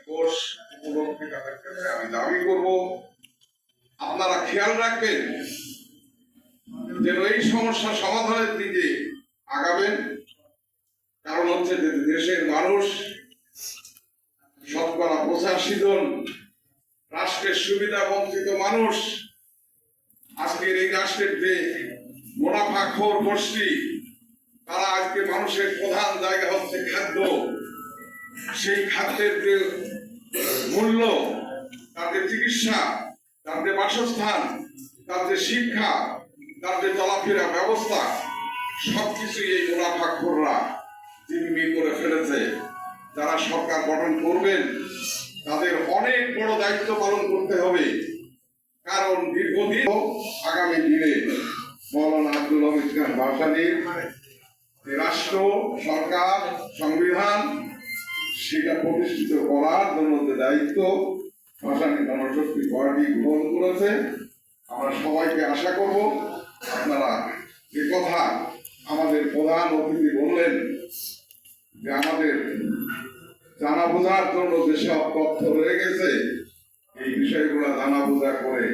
দিবস উপলক্ষে তাদের কাছে আমি দাবি করব, আপনারা খেয়াল রাখবেন যেন এই সমস্যা সমাধানের দিকে আগাবেন। কারণ হচ্ছে যে দেশের মানুষ শতকরা 85 জন রাষ্ট্রের সুবিধা বঞ্চিত মানুষ। আজকের এই রাষ্ট্রের যে মুনাফাখোর গোষ্ঠী, তারা আজকে মানুষের প্রধান জায়গা হচ্ছে খাদ্য। সেই খাদ্যের যে মূল্য, তার যে চিকিৎসা, তার যে বাসস্থান, তার যে শিক্ষা, তার যে চলাফেরা ব্যবস্থা, সবকিছুই এই মুনাফাখোররা জিম্মি করে ফেলেছে। যারা সরকার গঠন করবেন তাদের অনেক বড় দায়িত্ব পালন করতে হবে। কারণ দীর্ঘদিন আগামী দিনে মৌলানা আব্দুল হামিদ খান ভাসানীর রাষ্ট্র, সরকার, সংবিধান সেটা প্রতিষ্ঠিত করার জন্য যে দায়িত্ব ভাসানী জনশক্তি পার্টি গ্রহণ করেছে, আমরা সবাইকে আশা করব আপনারা যে কথা আমাদের প্রধান অতিথি বললেন যে আমাদের জানা বোঝার জন্য যেসব তথ্য রয়ে গেছে, এই বিষয়গুলো জানা বোঝা করে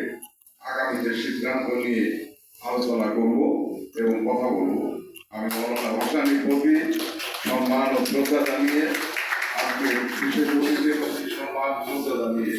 আগামীতে সিদ্ধান্ত নিয়ে আলোচনা করব এবং কথা বলবো। আমি মৌলানা ভাসানীর প্রতি সম্মান ও শ্রদ্ধা জানিয়ে আজকে বিশেষ অতিথির প্রতি সম্মান শ্রদ্ধা জানিয়ে